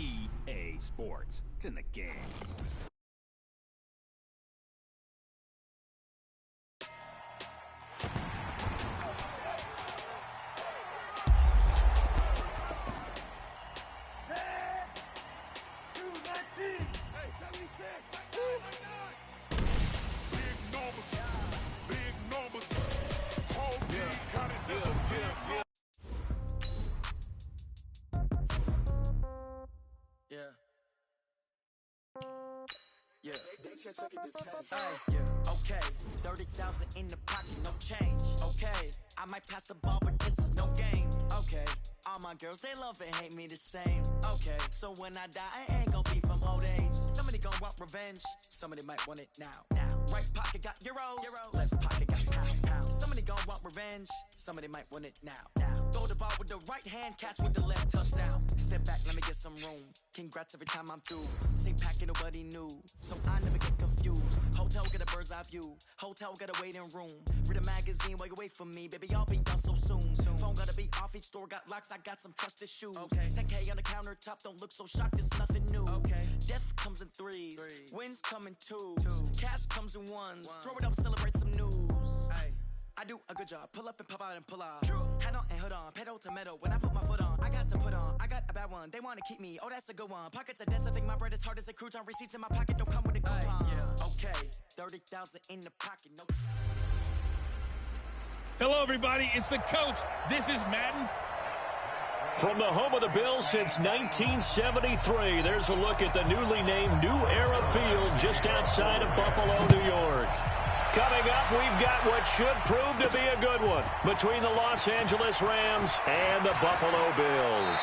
EA Sports. It's in the game. Okay, 30,000 in the pocket, no change. Okay, I might pass the ball, but this is no game. Okay, all my girls, they love and hate me the same. Okay, so when I die, I ain't gonna be from old age. Somebody gonna want revenge, somebody might want it now. Right pocket got euros, left pocket got pounds. Somebody gonna want revenge, somebody might want it now. Throw the ball with the right hand, catch with the left, touchdown. Step back, let me get some room. Congrats every time I'm through. Same packet, nobody knew, so I never get confused. Hotel get a bird's eye view. Hotel got a waiting room. Read a magazine while you wait for me. Baby, I'll be done so soon. Phone gotta be off, each store got locks. I got some trusted shoes. 10K on the countertop, don't look so shocked, it's nothing new. Death comes in threes. Wins come in twos. Cash comes in ones. Throw it up, celebrate some news. I do a good job. Pull up and pop out and pull out. Hat on and hood on. Pedal to metal. When I put my foot on, I got to put on. I got a bad one. They want to keep me. Oh, that's a good one. Pockets are dense. I think my bread is hard as a crouton. Receipts in my pocket don't come with a coupon. Okay, 30,000 in the pocket. No. Hello, everybody. It's the coach. This is Madden. From the home of the Bills since 1973, there's a look at the newly named New Era Field just outside of Buffalo, New York. Coming up, we've got what should prove to be a good one between the Los Angeles Rams and the Buffalo Bills.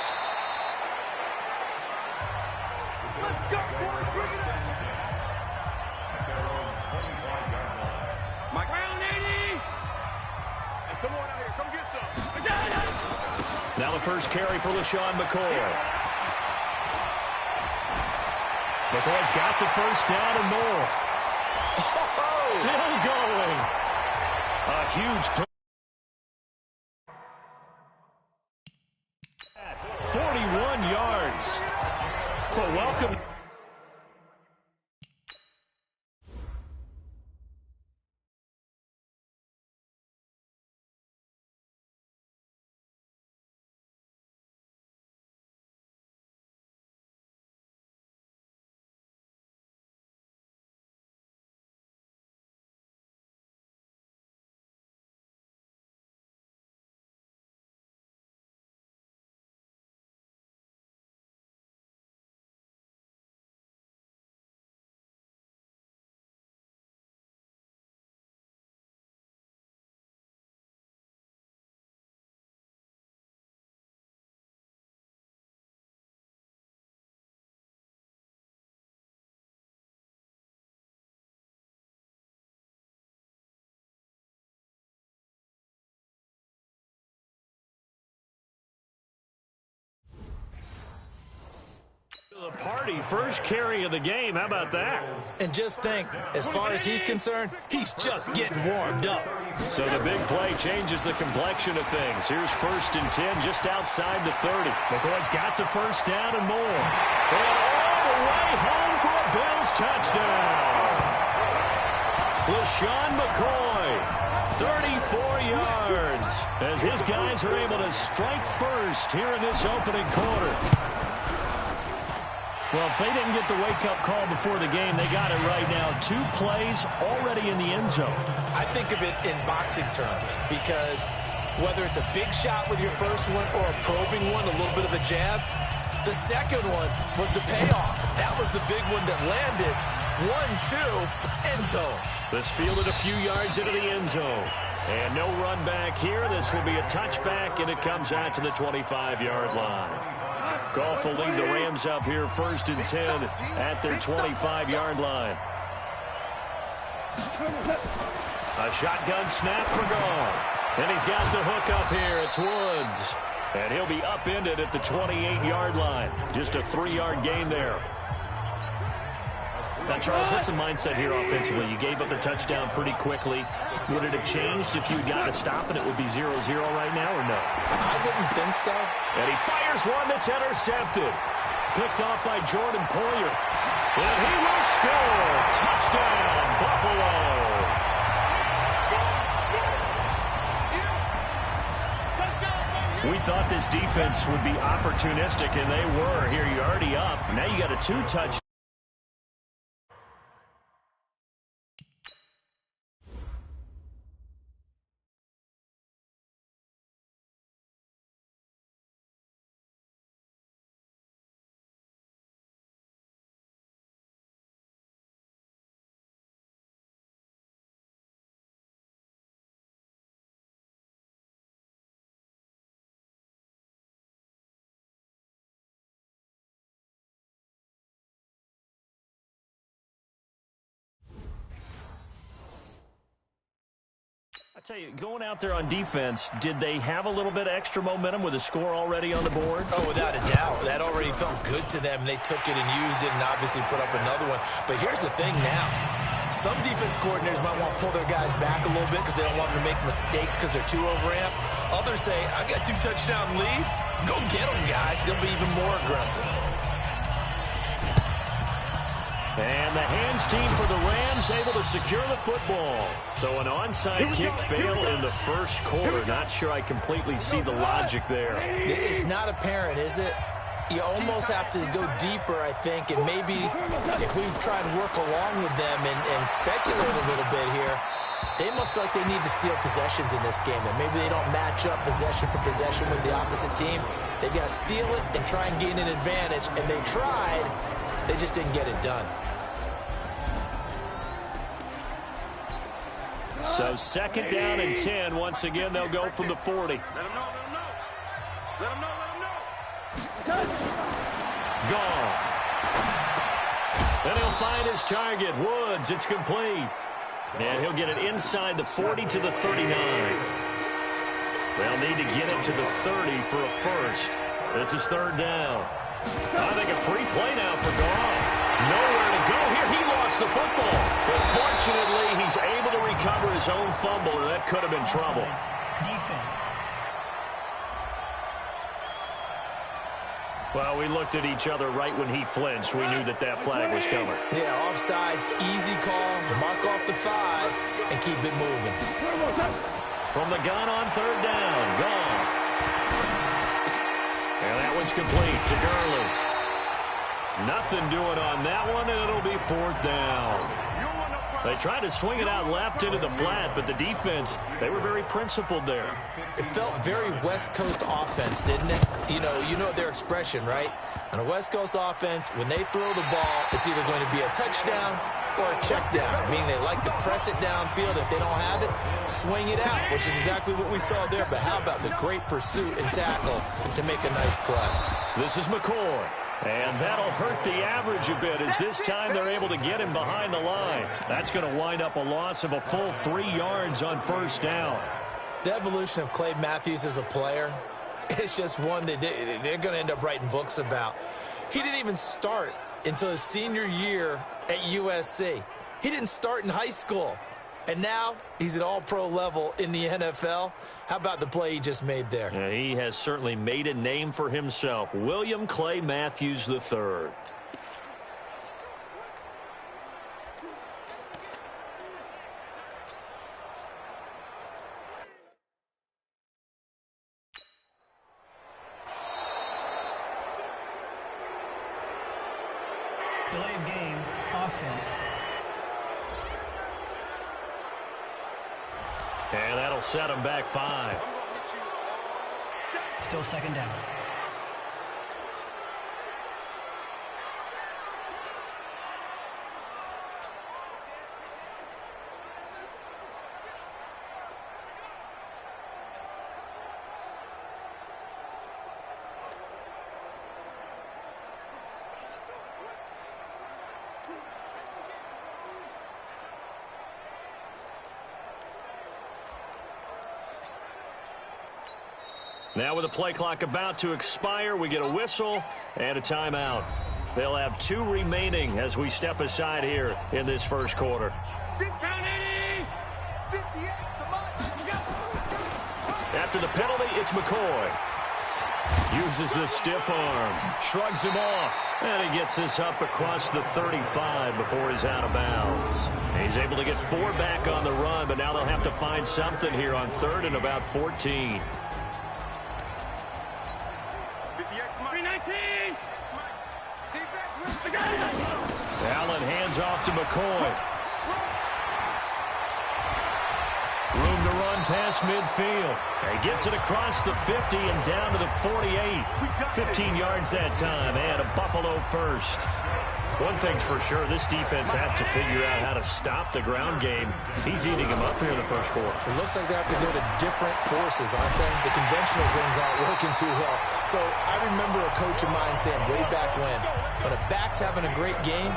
Let's go, boys. Bring it up. Mike round 80. And come on out here. Come get some. Now the first carry for LaShawn McCoy. McCoy's got the first down and more. Still going. A huge 41 yards. Well, welcome. The party, first carry of the game. How about that? And just think, as far as he's concerned, he's just getting warmed up. So the big play changes the complexion of things. Here's 1st and 10 just outside the 30. McCoy's got the first down and more. And all the way home for a Bills touchdown. LaShawn McCoy, 34 yards, as his guys are able to strike first here in this opening quarter. Well, if they didn't get the wake-up call before the game, they got it right now. 2 plays already in the end zone. I think of it in boxing terms because whether it's a big shot with your first one or a probing one, a little bit of a jab, the second one was the payoff. That was the big one that landed. 1-2, end zone. This fielded a few yards into the end zone. And no run back here. This will be a touchback, and it comes out to the 25-yard line. Goff will lead the Rams up here 1st and 10 at their 25-yard line. A shotgun snap for Goff. And he's got the hook up here. It's Woods. And he'll be upended at the 28-yard line. Just a 3-yard gain there. Now, Charles, what's the mindset here offensively? You gave up the touchdown pretty quickly. Would it have changed if you had got to stop and it would be 0-0 right now or no? I wouldn't think so. And he fires one that's intercepted. Picked off by Jordan Poyer. And he will score. Touchdown, Buffalo. We thought this defense would be opportunistic, and they were. Here, you're already up. Now you got a two-touch. I tell you, going out there on defense, did they have a little bit of extra momentum with a score already on the board? Oh, without a doubt. That already felt good to them. They took it and used it and obviously put up another one. But here's the thing now. Some defense coordinators might want to pull their guys back a little bit because they don't want them to make mistakes because they're too overamped. Others say, I got 2 touchdown lead. Go get them, guys. They'll be even more aggressive. And the hands team for the Rams able to secure the football. So an onside kick fail in the first quarter. Not sure I completely see the logic there. It's not apparent, is it? You almost have to go deeper, I think, and maybe if we try and work along with them and speculate a little bit here, they must feel like they need to steal possessions in this game, and maybe they don't match up possession for possession with the opposite team. They've got to steal it and try and gain an advantage, and they tried. They just didn't get it done. So second down and 10. Once again, they'll go from the 40. Let them know, let them know. Let them know, let them know. Goff. And he'll find his target, Woods. It's complete. And he'll get it inside the 40 to the 39. They'll need to get it to the 30 for a first. This is third down. I think a free play now for Goff. Nowhere to go here. He lost the football. But fortunately, he's able to recover his own fumble, and that could have been trouble. Defense. Well, we looked at each other right when he flinched. We knew that that flag was coming. Yeah, offsides, easy call, mark off the 5, and keep it moving. From the gun on third down, Goff. And that one's complete to Gurley. Nothing doing on that one, and it'll be fourth down. They tried to swing it out left into the flat, but the defense, they were very principled there. It felt very West Coast offense, didn't it? You know their expression, right? On a West Coast offense, when they throw the ball, it's either going to be a touchdown or a check down, meaning they like to press it downfield. If they don't have it, swing it out, which is exactly what we saw there. But how about the great pursuit and tackle to make a nice play? This is McCoy. And that'll hurt the average a bit as this time they're able to get him behind the line. That's going to wind up a loss of a full 3 yards on first down. The evolution of Clay Matthews as a player, it's just one that they're going to end up writing books about. He didn't even start until his senior year at USC. He didn't start in high school. And now he's at all-pro level in the NFL. How about the play he just made there? Yeah, he has certainly made a name for himself. William Clay Matthews III. Delay of game, offense. And that'll set him back 5. Still second down. Now with the play clock about to expire, we get a whistle and a timeout. They'll have 2 remaining as we step aside here in this first quarter. After the penalty, it's McCoy. Uses the stiff arm. Shrugs him off. And he gets this up across the 35 before he's out of bounds. He's able to get 4 back on the run, but now they'll have to find something here on 3rd and about 14. 319. Allen hands off to McCoy. Room to run past midfield. He gets it across the 50 and down to the 48. 15 yards that time, and a Buffalo first. One thing's for sure, this defense has to figure out how to stop the ground game. He's eating them up here in the first quarter. It looks like they have to go to different forces, aren't they? The conventional things aren't working too well. So I remember a coach of mine saying way back when a back's having a great game,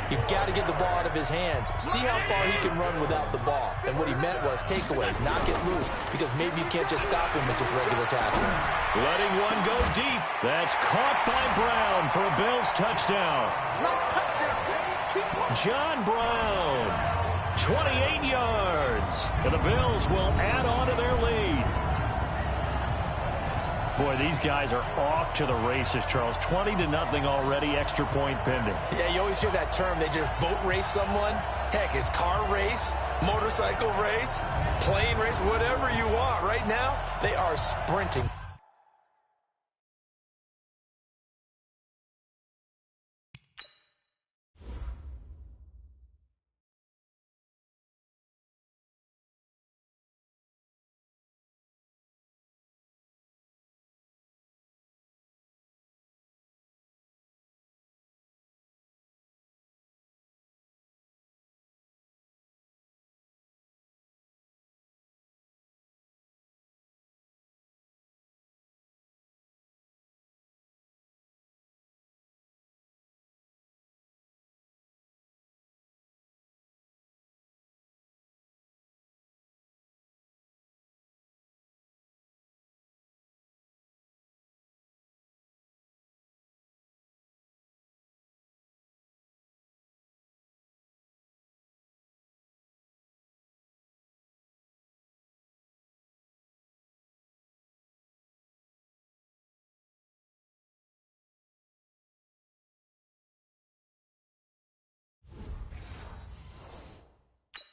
you've got to get the ball out of his hands. See how far he can run without the ball. And what he meant was takeaways, knock it loose, because maybe you can't just stop him with just regular tackling. Letting one go deep. That's caught by Brown for a Bills touchdown. John Brown, 28 yards. And the Bills will add on to their lead. Boy, these guys are off to the races, Charles. 20-0 already, extra point pending. Yeah, you always hear that term. They just boat race someone. Heck, it's car race, motorcycle race, plane race, whatever you want. Right now, they are sprinting.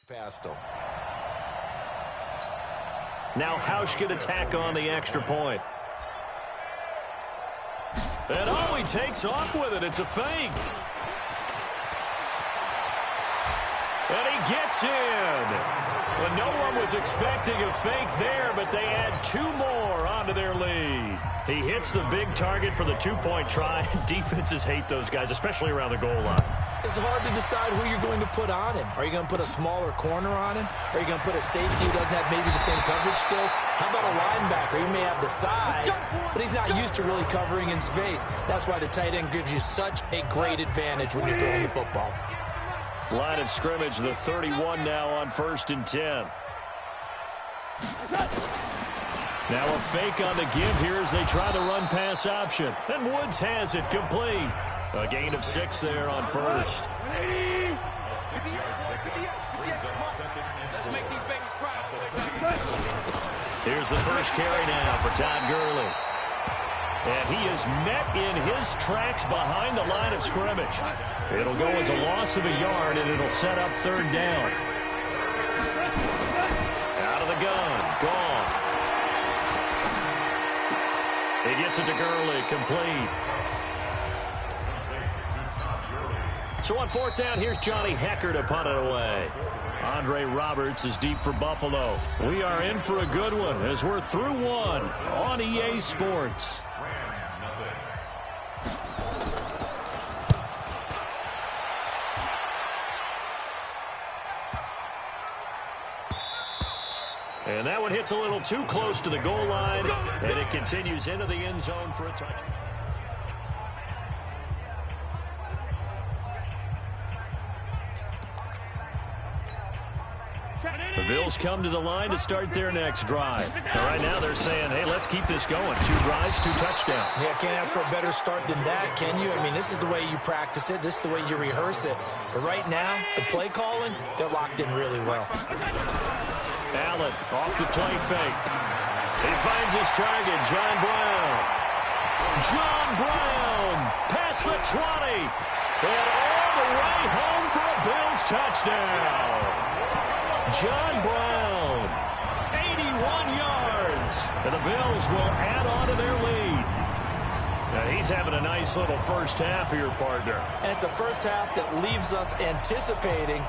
Past him. Now Hausch can attack on the extra point. And oh, he takes off with it. It's a fake. And he gets in. Well, no one was expecting a fake there, but they add 2 more onto their lead. He hits the big target for the 2-point try. Defenses hate those guys, especially around the goal line. It's hard to decide who you're going to put on him. Are you going to put a smaller corner on him? Are you going to put a safety who doesn't have maybe the same coverage skills? How about a linebacker? He may have the size, but he's not used to really covering in space. That's why the tight end gives you such a great advantage when you're throwing the football. Line of scrimmage, the 31 now on 1st and 10. Now a fake on the give here as they try the run-pass option. And Woods has it complete. A gain of 6 there on 1st. Let's make these babies cry. Here's the first carry now for Todd Gurley. And he is met in his tracks behind the line of scrimmage. It'll go as a loss of a yard, and it'll set up 3rd down. Out of the gun. Goff. He gets it to Gurley. Complete. So on 4th down, here's Johnny Hecker to punt it away. Andre Roberts is deep for Buffalo. We are in for a good one as we're through 1 on EA Sports. And that one hits a little too close to the goal line, and it continues into the end zone for a touchdown. The Bills come to the line to start their next drive. And right now they're saying, hey, let's keep this going. 2 drives, 2 touchdowns. Yeah, can't ask for a better start than that, can you? I mean, this is the way you practice it. This is the way you rehearse it. But right now, the play calling, they're locked in really well. Allen off the play fake. He finds his target, John Brown. John Brown past the 20. And all the way home for a Bills touchdown. John Brown, 81 yards. And the Bills will add on to their lead. Now he's having a nice little first half here, partner. And it's a first half that leaves us anticipating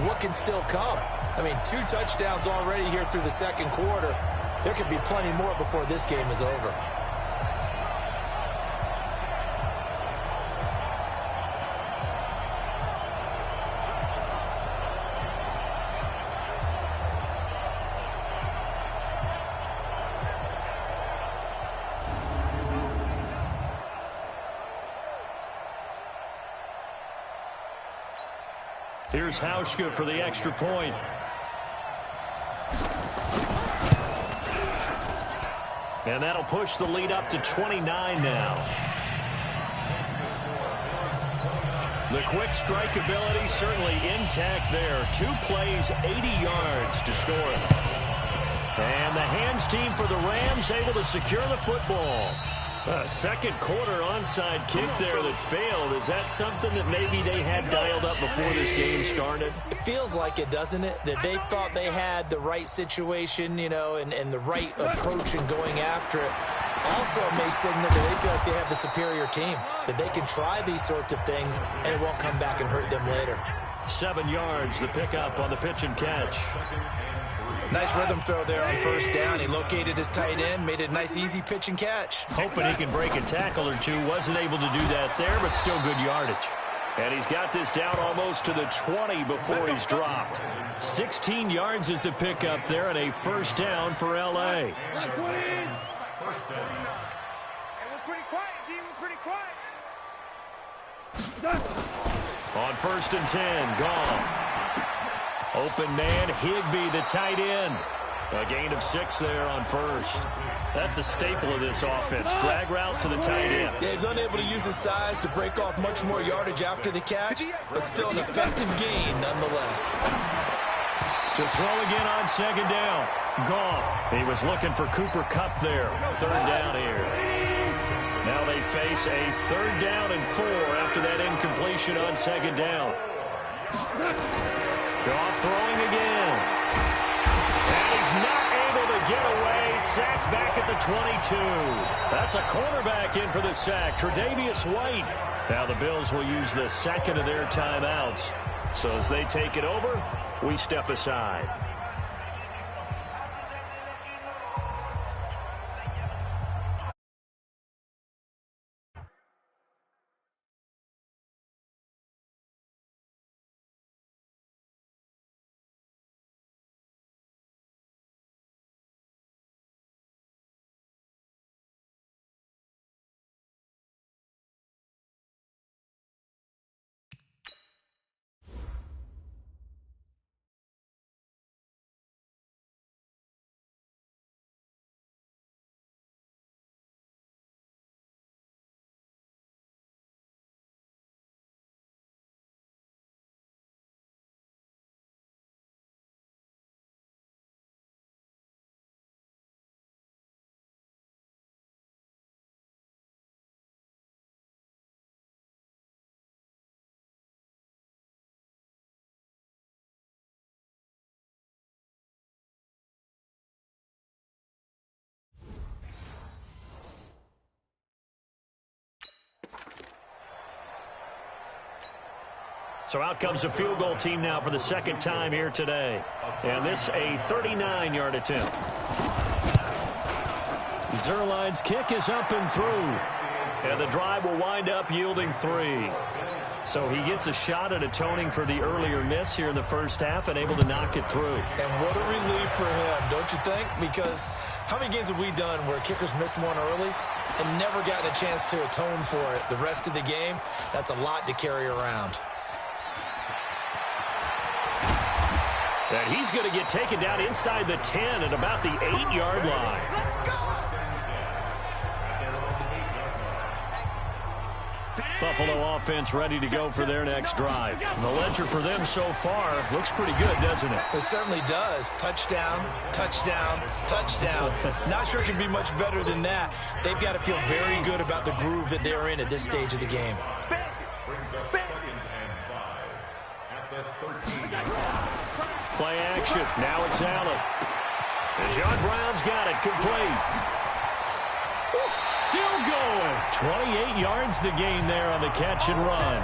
what can still come. I mean, 2 touchdowns already here through the second quarter. There could be plenty more before this game is over. Here's Hauschka for the extra point. And that'll push the lead up to 29 now. The quick strike ability certainly intact there. 2 plays, 80 yards to score it. And the hands team for the Rams able to secure the football. A second quarter onside kick there that failed. Is that something that maybe they had dialed up before this game started? It feels like it, doesn't it? That they thought they had the right situation, you know, and the right approach in going after it. Also may signal that they feel like they have the superior team, that they can try these sorts of things and it won't come back and hurt them later. 7 yards, the pickup on the pitch and catch. Nice rhythm throw there on first down. He located his tight end, made it a nice, easy pitch and catch. Hoping he can break a tackle or two. Wasn't able to do that there, but still good yardage. And he's got this down almost to the 20 before he's dropped. 16 yards is the pickup there and a first down for L.A. First down. Hey, we're pretty quiet, D. We're pretty quiet. On 1st and 10, Goff. Open man, Higbee, the tight end. A gain of 6 there on first. That's a staple of this offense. Drag route to the tight end. Yeah, he's unable to use his size to break off much more yardage after the catch, but still an effective gain nonetheless. To throw again on 2nd down. Goff. He was looking for Cooper Kupp there. 3rd down here. Now they face a 3rd down and 4 after that incompletion on 2nd down. Goff throwing again. And he's not able to get away. Sacked back at the 22. That's a cornerback in for the sack. Tre'Davious White. Now the Bills will use the second of their timeouts. So as they take it over, we step aside. So out comes a field goal team now for the second time here today. And this a 39-yard attempt. Zerline's kick is up and through. And the drive will wind up yielding 3. So he gets a shot at atoning for the earlier miss here in the first half and able to knock it through. And what a relief for him, don't you think? Because how many games have we done where kickers missed one early and never gotten a chance to atone for it the rest of the game? That's a lot to carry around. And he's going to get taken down inside the 10 at about the 8-yard line. Buffalo offense ready to go for their next drive. The ledger for them so far looks pretty good, doesn't it? It certainly does. Touchdown, touchdown, touchdown. Not sure it can be much better than that. They've got to feel very good about the groove that they're in at this stage of the game. Play action. Now it's Allen. And John Brown's got it complete. Still going. 28 yards the gain there on the catch and run.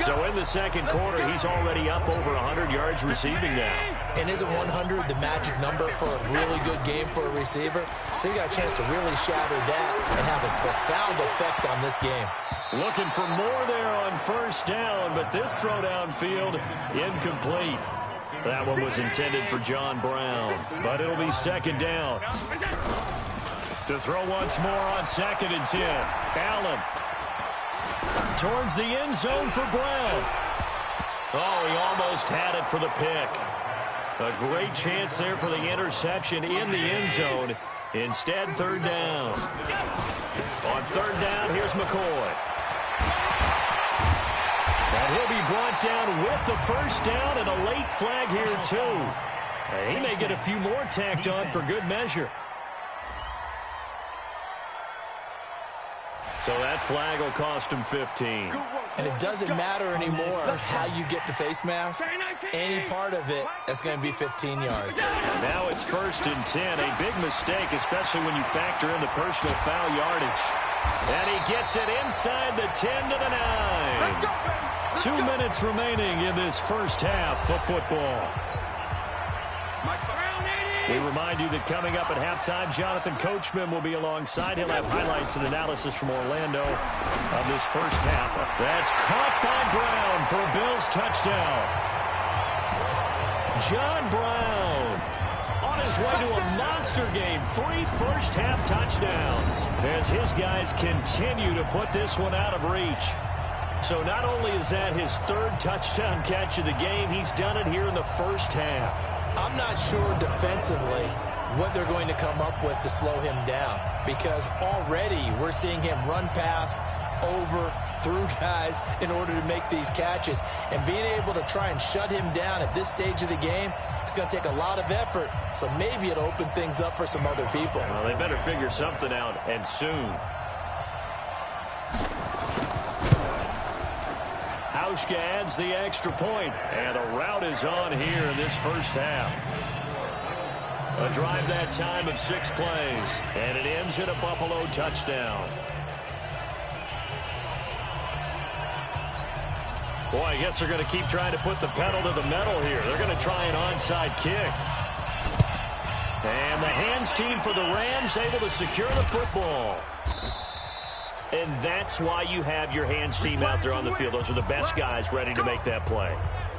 So in the second quarter, he's already up over 100 yards receiving now. And isn't 100 the magic number for a really good game for a receiver? So he got a chance to really shatter that and have a profound effect on this game. Looking for more there on first down, but this throw downfield incomplete. That one was intended for John Brown, but it'll be second down. To throw once more on 2nd and 10. Allen towards the end zone for Brown. Oh, he almost had it for the pick. A great chance there for the interception in the end zone. Instead, third down. On third down, here's McCoy. And he'll be brought down with the first down and a late flag here, too. And he may get a few more tacked on for good measure. So that flag will cost him 15. And it doesn't matter anymore how you get the face mask. Any part of it, that's going to be 15 yards. Now it's 1st and 10. A big mistake, especially when you factor in the personal foul yardage. And he gets it inside the 10 to the 9. 2 minutes remaining in this first half of football. We remind you that coming up at halftime, Jonathan Coachman will be alongside. He'll have highlights and analysis from Orlando of this first half. That's caught by Brown for a Bills touchdown. John Brown on his way to a monster game. 3 first-half touchdowns as his guys continue to put this one out of reach. So not only is that his 3rd touchdown catch of the game, he's done it here in the first half. I'm not sure defensively what they're going to come up with to slow him down, because already we're seeing him run past, over, through guys in order to make these catches. And being able to try and shut him down at this stage of the game, it's going to take a lot of effort. So maybe it'll open things up for some other people. Well, they better figure something out, and soon. Hauschka adds the extra point, and a rout is on here in this first half. A drive that time of 6 plays, and it ends in a Buffalo touchdown. Boy, I guess they're going to keep trying to put the pedal to the metal here. They're going to try an onside kick. And the hands team for the Rams able to secure the football. And that's why you have your hands team out there on the field. Those are the best guys ready to make that play.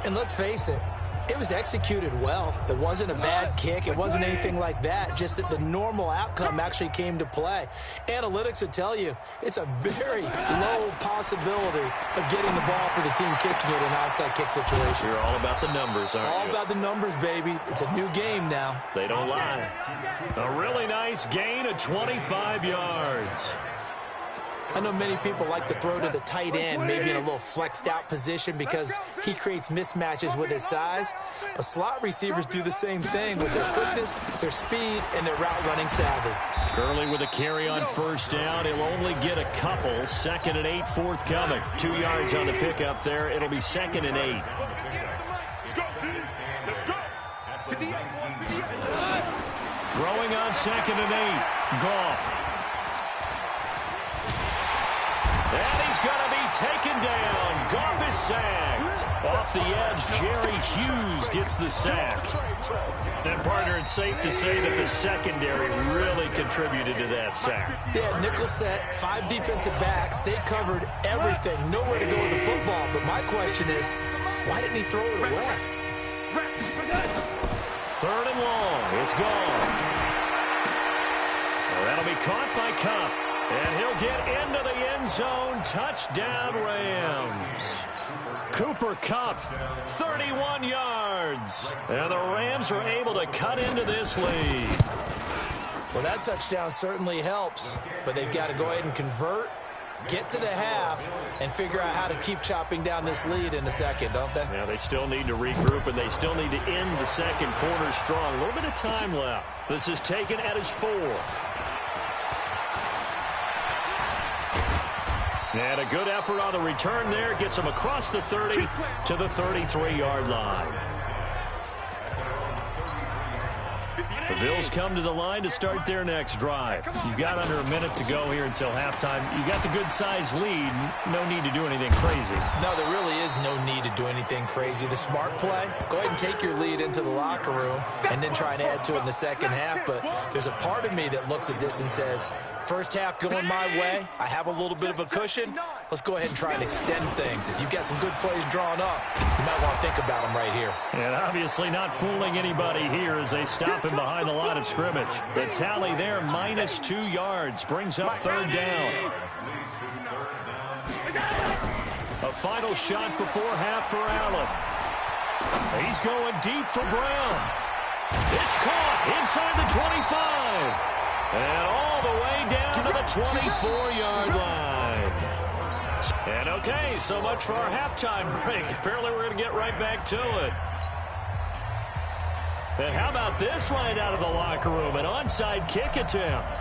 And let's face it, it was executed well. It wasn't a bad kick. It wasn't anything like that. Just that the normal outcome actually came to play. Analytics would tell you it's a very low possibility of getting the ball for the team kicking it in an onside kick situation. You're all about the numbers, aren't you? All about the numbers, baby. It's a new game now. They don't lie. A really nice gain of 25 yards. I know many people like to throw to the tight end, maybe in a little flexed out position because he creates mismatches with his size. But slot receivers do the same thing with their quickness, their speed, and their route running savvy. Gurley with a carry on first down. He'll only get a couple. 2nd and 8 forthcoming. 2 yards on the pickup there. It'll be 2nd and 8. Throwing on 2nd and 8. Goff. And he's going to be taken down. Goff is sacked. Off the edge, Jerry Hughes gets the sack. And, partner, it's safe to say that the secondary really contributed to that sack. They had nickel set, 5 defensive backs. They covered everything. Nowhere to go with the football. But my question is, why didn't he throw it away? 3rd and long. It's gone. Well, that'll be caught by Kupp. And he'll get into the end zone. Touchdown, Rams. Cooper Kupp, 31 yards. And the Rams are able to cut into this lead. Well, that touchdown certainly helps, but they've got to go ahead and convert get to the half and figure out how to keep chopping down this lead in the second, don't they? Yeah, they still need to regroup, and they still need to end the second quarter strong. A little bit of time left. This is taken at his 4. And a good effort on the return there. Gets him across the 30 to the 33-yard line. The Bills come to the line to start their next drive. You've got under a minute to go here until halftime. You got the good-sized lead. No need to do anything crazy. No, there really is no need to do anything crazy. The smart play, go ahead and take your lead into the locker room and then try and add to it in the second half. But there's a part of me that looks at this and says, first half going my way, I have a little bit of a cushion. Let's go ahead and try and extend things. If you've got some good plays drawn up, you might want to think about them right here. And obviously not fooling anybody here as they stop him behind the line of scrimmage. The tally there, -2 yards, brings up third down. A final shot before half for Allen. He's going deep for Brown. It's caught inside the 25. And all the way down to the 24-yard line. And okay, so much for our halftime break. Apparently we're going to get right back to it. And how about this right out of the locker room? An onside kick attempt.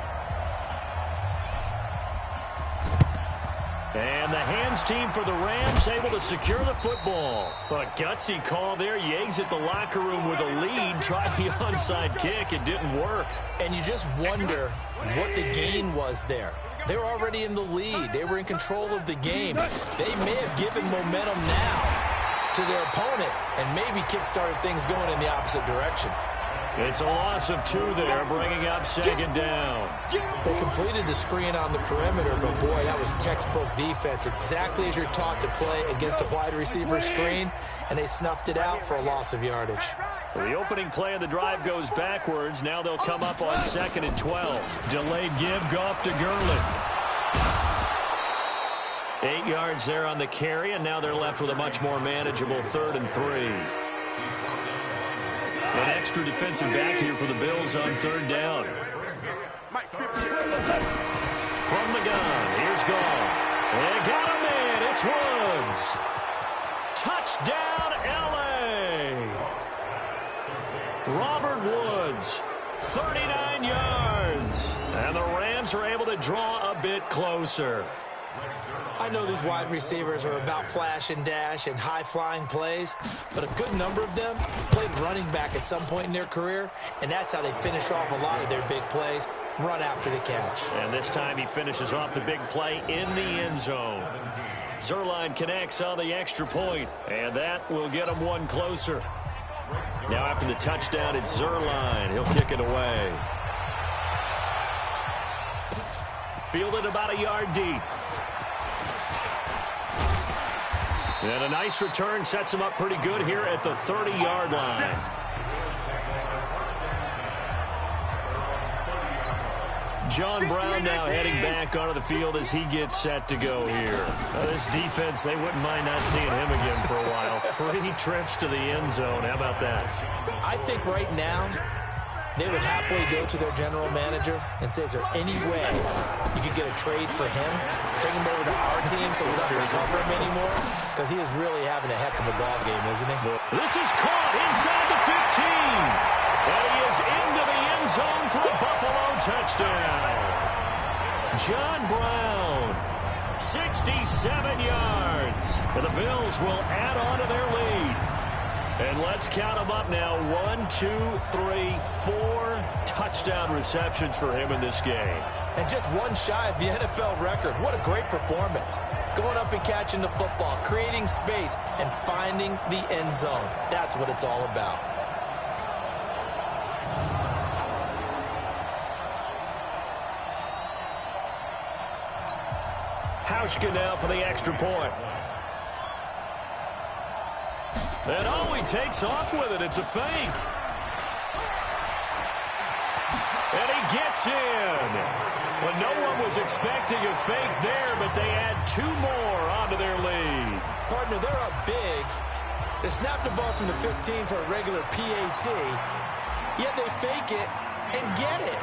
And the hands team for the Rams able to secure the football. A gutsy call there. You exit the locker room with a lead. Try the onside kick. It didn't work. And you just wonder what the gain was there. They were already in the lead. They were in control of the game. They may have given momentum now to their opponent and maybe kick-started things going in the opposite direction. It's a loss of 2 there, bringing up second down. They completed the screen on the perimeter, but boy, that was textbook defense. Exactly as you're taught to play against a wide receiver screen, and they snuffed it out for a loss of yardage. So the opening play of the drive goes backwards. Now they'll come up on 2nd and 12. Delayed give, Goff to Gurley. 8 yards there on the carry, and now they're left with a much more manageable 3rd and 3. An extra defensive back here for the Bills on 3rd down. From the gun, here's Goff. They got him in. It's Woods. Touchdown, L.A. Robert Woods, 39 yards. And the Rams are able to draw a bit closer. I know these wide receivers are about flash and dash and high-flying plays, but a good number of them played running back at some point in their career, and that's how they finish off a lot of their big plays, run after the catch. And this time he finishes off the big play in the end zone. Zerline connects on the extra point, and that will get him one closer. Now after the touchdown, it's Zerline. He'll kick it away. Fielded about a yard deep. And a nice return sets him up pretty good here at the 30-yard line. John Brown now heading back onto the field as he gets set to go here. This defense, they wouldn't mind not seeing him again for a while. 3 trips to the end zone. How about that? I think right now they would happily go to their general manager and say, is there any way you could get a trade for him? Bring him over to our team so we don't have to cover him anymore? Because he is really having a heck of a ball game, isn't he? This is caught inside the 15. And he is into the end zone for a Buffalo touchdown. John Brown, 67 yards. And the Bills will add on to their lead. And let's count them up now. 1, 2, 3, 4 touchdown receptions for him in this game. And just one shy of the NFL record. What a great performance. Going up and catching the football, creating space, and finding the end zone. That's what it's all about. Hauschka now for the extra point. And oh, he takes off with it. It's a fake. And he gets in. Well, no one was expecting a fake there, but they add 2 more onto their lead. Partner, they're up big. They snapped the ball from the 15 for a regular PAT. Yet they fake it, and get it.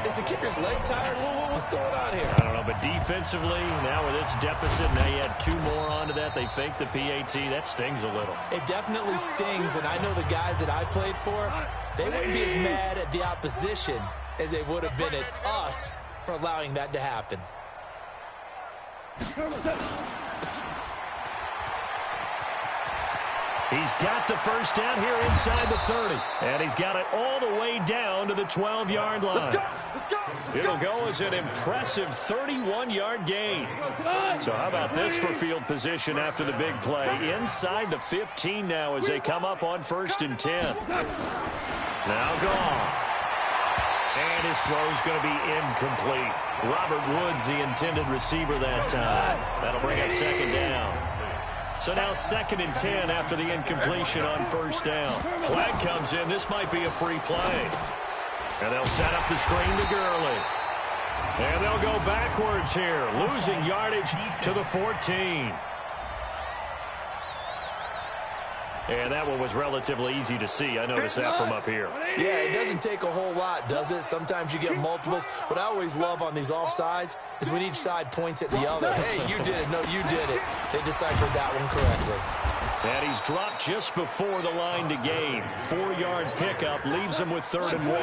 Is the kicker's leg tired? What's going on here? I don't know, but defensively, now with this deficit, now you add 2 more onto that. They faked the PAT. That stings a little. It definitely stings, and I know the guys that I played for, they wouldn't be as mad at the opposition as they would have been at us for allowing that to happen. He's got the first down here inside the 30. And he's got it all the way down to the 12-yard line. It'll go as an impressive 31-yard gain. So how about this for field position after the big play? Inside the 15 now as they come up on 1st and 10. Now Goff. And his throw's going to be incomplete. Robert Woods, the intended receiver that time. That'll bring up 2nd down. So now 2nd and 10 after the incompletion on 1st down. Flag comes in. This might be a free play. And they'll set up the screen to Gurley. And they'll go backwards here, losing yardage to the 14. And that one was relatively easy to see. I noticed that from up here. Yeah, it doesn't take a whole lot, does it? Sometimes you get multiples. What I always love on these offsides is when each side points at the other. Hey, you did it. No, you did it. They deciphered that one correctly. And he's dropped just before the line to gain. 4-yard pickup leaves him with 3rd and 1.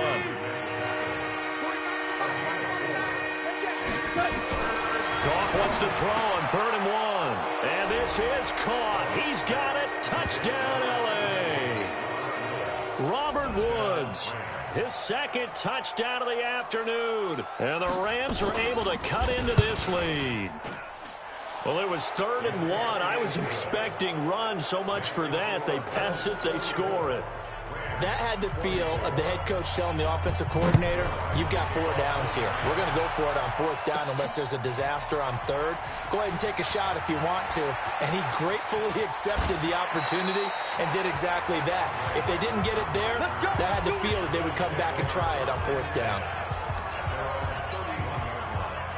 Goff wants to throw on 3rd and 1. And this is caught. He's got it. Touchdown, L.A. Robert Woods, his 2nd touchdown of the afternoon. And the Rams are able to cut into this lead. Well, it was 3rd and 1. I was expecting run so much for that. They pass it, they score it. That had the feel of the head coach telling the offensive coordinator, you've got 4 downs here. We're going to go for it on 4th down unless there's a disaster on 3rd. Go ahead and take a shot if you want to. And he gratefully accepted the opportunity and did exactly that. If they didn't get it there, that had the feel that they would come back and try it on 4th down.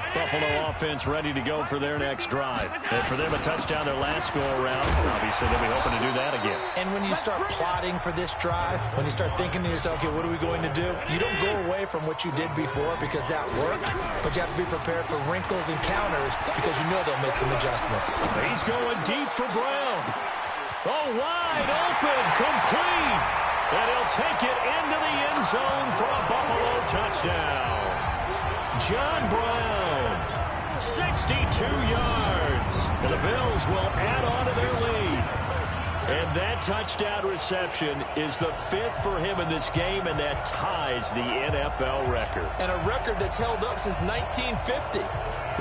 Buffalo offense ready to go for their next drive. And for them, a touchdown their last go-around. Obviously, they'll be hoping to do that again. And when you start plotting for this drive, when you start thinking to yourself, okay, what are we going to do? You don't go away from what you did before because that worked, but you have to be prepared for wrinkles and counters because you know they'll make some adjustments. He's going deep for Brown. Oh, wide open, complete. And he'll take it into the end zone for a Buffalo touchdown. John Brown, 62 yards. And the Bills will add on to their lead. And that touchdown reception is the 5th for him in this game, and that ties the NFL record. And a record that's held up since 1950.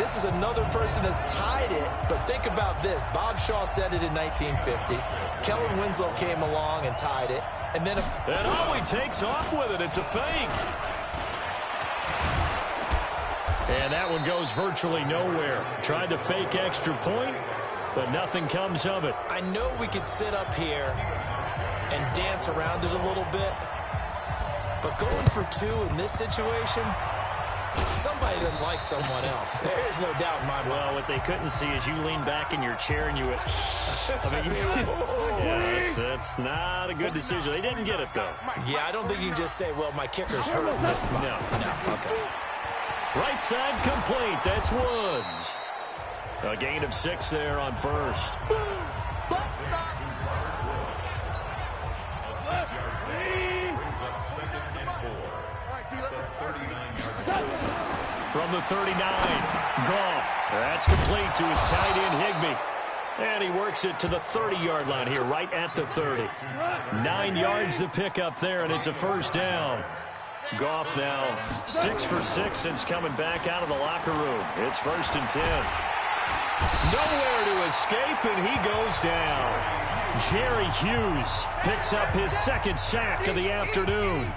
This is another person that's tied it, but think about this. Bob Shaw said it in 1950. Kellen Winslow came along and tied it. And then he takes off with it. It's a fake. And that one goes virtually nowhere. Tried to fake extra point, but nothing comes of it. I know we could sit up here and dance around it a little bit, but going for 2 in this situation, somebody doesn't like someone else. There's no doubt in my mind. Well, what they couldn't see is you lean back in your chair and you went, yeah, that's not a good decision. They didn't get it, though. Yeah, I don't think you can just say, well, my kicker's hurt in this spot. No, okay. Right side complete. That's Woods. A gain of 6 there on 1st. From the 39, Goff. That's complete to his tight end, Higbee. And he works it to the 30-yard line here, right at the 30. 9 yards to pick up there, and it's a 1st down. Goff now 6 for 6 since coming back out of the locker room. It's 1st and 10. Nowhere to escape, and he goes down. Jerry Hughes picks up his 2nd sack of the afternoon.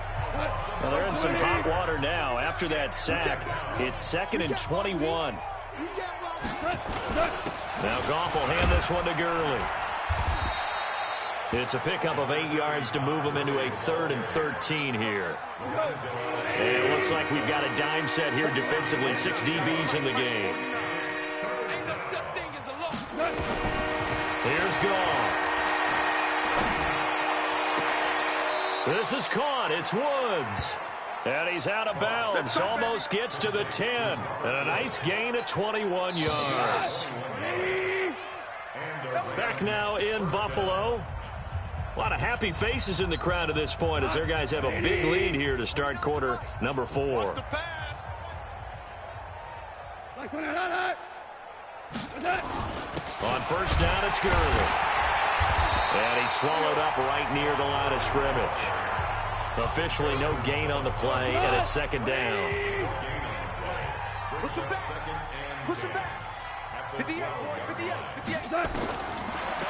Well, they're in some hot water now. After that sack, it's 2nd and 21. Now Goff will hand this one to Gurley. It's a pickup of 8 yards to move him into a 3rd and 13 here. And it looks like we've got a dime set here defensively. 6 DBs in the game. Here's Goff. This is caught. It's Woods. And he's out of bounds. Almost gets to the 10. And a nice gain of 21 yards. Back now in Buffalo. A lot of happy faces in the crowd at this point as their guys have a big lead here to start quarter number 4. On first down, it's Gurley. And he's swallowed up right near the line of scrimmage. Officially no gain on the play, and it's second down. Push him back. Push him back. 58, 58.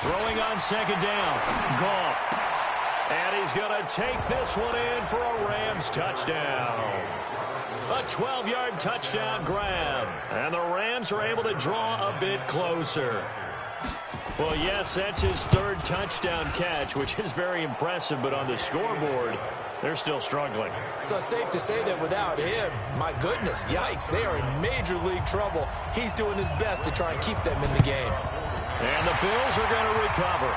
Throwing on second down. Goff. And he's going to take this one in for a Rams touchdown. A 12-yard touchdown grab. And the Rams are able to draw a bit closer. Well, yes, that's his third touchdown catch, which is very impressive. But on the scoreboard, they're still struggling. So safe to say that without him, my goodness, yikes, they are in major league trouble. He's doing his best to try and keep them in the game. And the Bills are going to recover.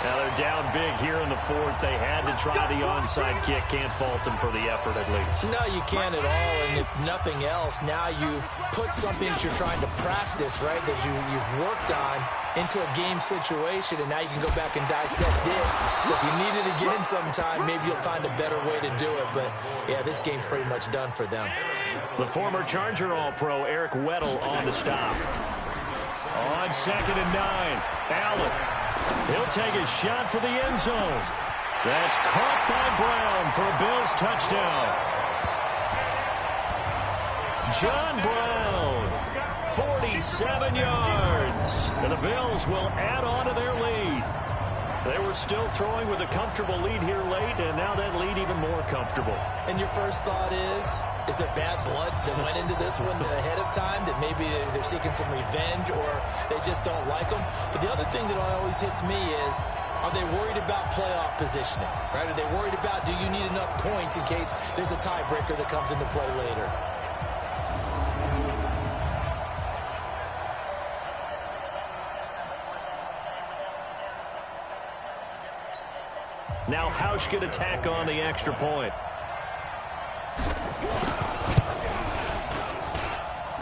Now they're down big here in the fourth. They had to try the onside kick. Can't fault them for the effort at least. No, you can't at all. And if nothing else, now you've put something that you're trying to practice, right, that you've worked on into a game situation, and now you can go back and dissect it. So if you need it again sometime, maybe you'll find a better way to do it. But, yeah, this game's pretty much done for them. The former Charger All-Pro Eric Weddle on the stop. On second and 9, Allen. He'll take a shot for the end zone. That's caught by Brown for a Bills touchdown. John Brown, 47 yards. And the Bills will add on to their lead. They were still throwing with a comfortable lead here late, and now that lead even more comfortable. And your first thought is there bad blood that went into this one ahead of time, that maybe they're seeking some revenge or they just don't like them? But the other thing that always hits me is, are they worried about playoff positioning? Right? Are they worried about, do you need enough points in case there's a tiebreaker that comes into play later? Now Hausch can attack on the extra point.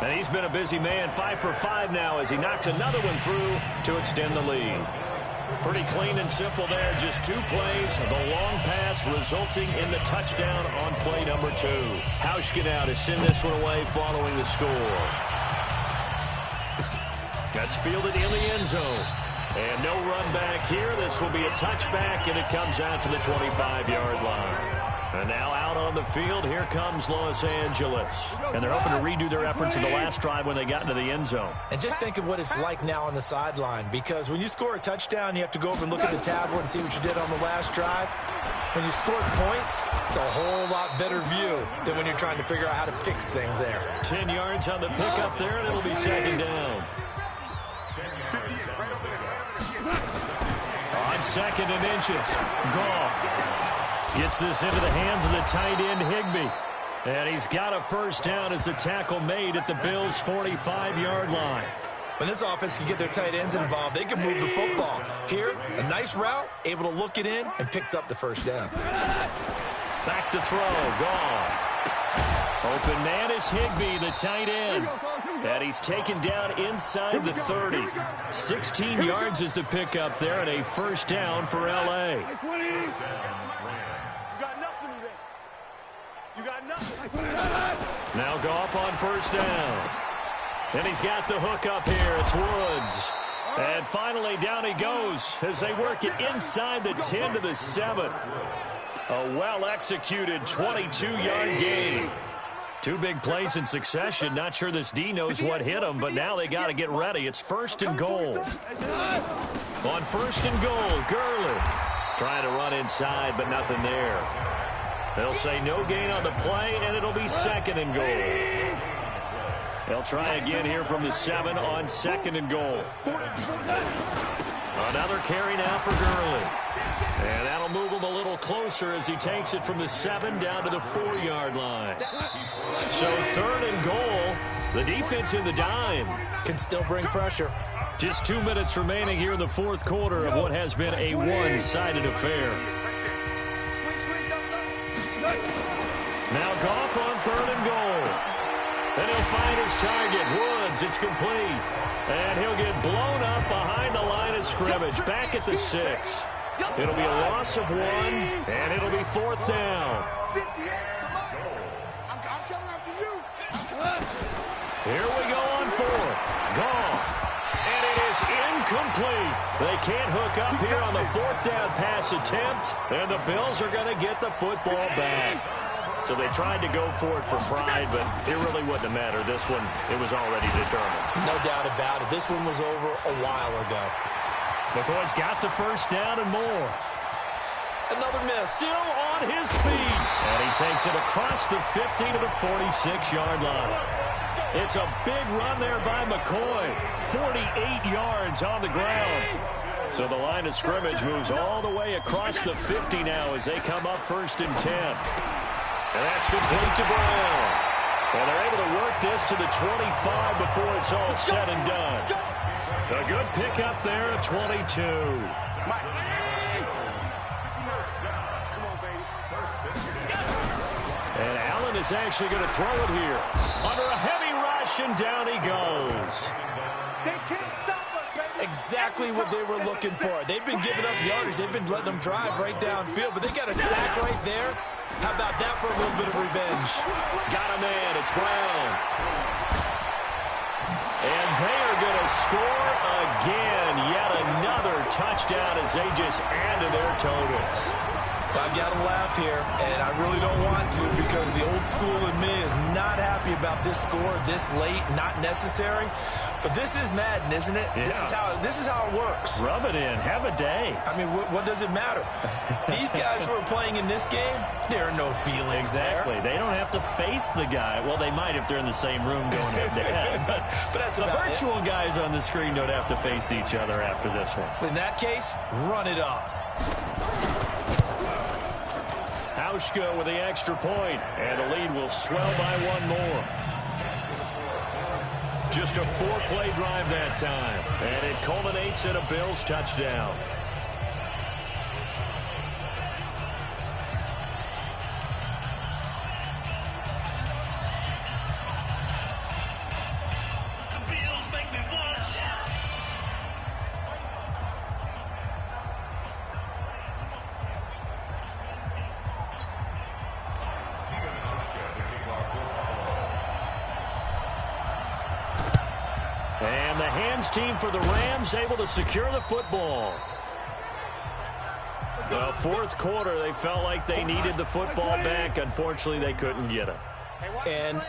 And he's been a busy man, 5 for 5 now as he knocks another one through to extend the lead. Pretty clean and simple there, just 2 plays. The long pass resulting in the touchdown on play number 2. Hausch now to send this one away following the score. That's fielded in the end zone. And no run back here. This will be a touchback, and it comes out to the 25-yard line. And now out on the field, here comes Los Angeles. And they're hoping to redo their efforts in the last drive when they got into the end zone. And just think of what it's like now on the sideline, because when you score a touchdown, you have to go over and look at the tablet and see what you did on the last drive. When you scored points, it's a whole lot better view than when you're trying to figure out how to fix things there. 10 yards on the pickup there, and it'll be second down. On second and inches, Goff gets this into the hands of the tight end Higbee. And he's got a first down as the tackle made at the Bills' 45-yard line. When this offense can get their tight ends involved, they can move the football. Here, a nice route, able to look it in, and picks up the first down. Back to throw, Goff. Open man is Higbee, the tight end. And he's taken down inside the 30. 16 yards is the pickup there, and a first down for L.A. You got nothing today. You got nothing. Now Goff on first down. And he's got the hook up here. It's Woods. And finally down he goes as they work it inside the 10 to the 7. A well-executed 22-yard gain. 2 big plays in succession. Not sure this D knows what hit him, but now they got to get ready. It's first and goal. On first and goal, Gurley trying to run inside, but nothing there. They'll say no gain on the play, and it'll be second and goal. They'll try again here from the 7 on second and goal. Another carry now for Gurley. And that'll move him a little closer as he takes it from the 7 down to the 4-yard line. So third and goal. The defense in the dime. Can still bring pressure. Just 2 minutes remaining here in the fourth quarter of what has been a one-sided affair. find his target. Woods, it's complete. And he'll get blown up behind the line of scrimmage. Back at the 6. It'll be a loss of 1, and it'll be 4th down. Here we go on 4th. Goff. And it is incomplete. They can't hook up here on the 4th down pass attempt, and the Bills are going to get the football back. So they tried to go for it for pride, but it really wouldn't have mattered. This one, it was already determined. No doubt about it. This one was over a while ago. McCoy's got the first down and more. Another miss. Still on his feet. And he takes it across the 50 to the 46-yard line. It's a big run there by McCoy. 48 yards on the ground. So the line of scrimmage moves all the way across the 50 now as they come up 1st and 10. And that's complete to Brown. And they're able to work this to the 25 before it's all said and done. A good pickup there at 22. And Allen is actually going to throw it here. Under a heavy rush, and down he goes. They can't stop us, baby. Exactly what they were looking for. They've been giving up yardage. They've been letting them drive right downfield, but they got a sack right there. How about that for a little bit of revenge? Got a man. It's Brown. And they are going to score again. Yet another touchdown as they just add to their totals. I've got to laugh here, and I really don't want to because the old school in me is not happy about this score this late, not necessary. But this is Madden, isn't it? Yeah. This is how it works. Rub it in. Have a day. I mean, what does it matter? These guys who are playing in this game, there are no feelings Exactly. there. They don't have to face the guy. Well, they might if they're in the same room going head-to-head. But that's the about virtual guys on the screen don't have to face each other after this one. In that case, run it up. Hauschka with the extra point, and the lead will swell by 1 more. Just a 4-play drive that time, and it culminates in a Bills touchdown. The Bills make me wanna shout. And the hands team for the Rams able to secure the football. The 4th quarter, they felt like they needed the football back. Unfortunately, they couldn't get it. And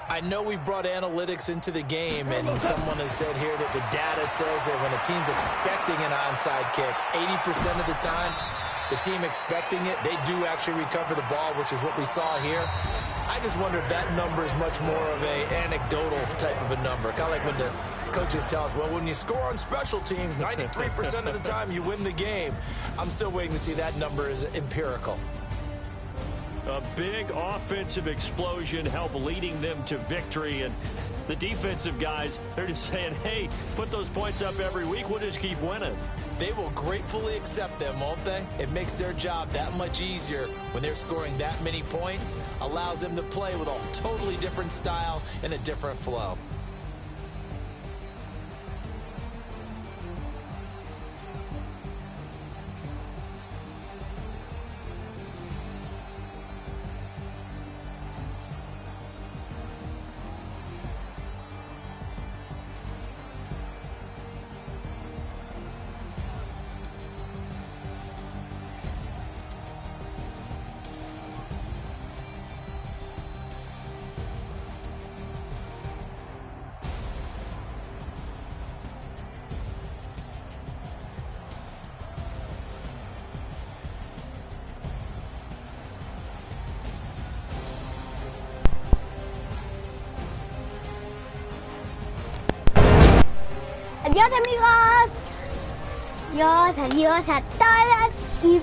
I know we brought analytics into the game, and someone has said here that the data says that when a team's expecting an onside kick, 80% of the time, the team expecting it, they do actually recover the ball, which is what we saw here. I just wonder if that number is much more of a anecdotal type of a number. Kind of like when the coaches tell us, well, when you score on special teams, 93% of the time you win the game. I'm still waiting to see that number is empirical. A big offensive explosion helped leading them to victory. And the defensive guys, they're just saying, hey, put those points up every week. We'll just keep winning. They will gratefully accept them, won't they? It makes their job that much easier when they're scoring that many points. Allows them to play with a totally different style and a different flow. Adiós amigos. Adiós a todos y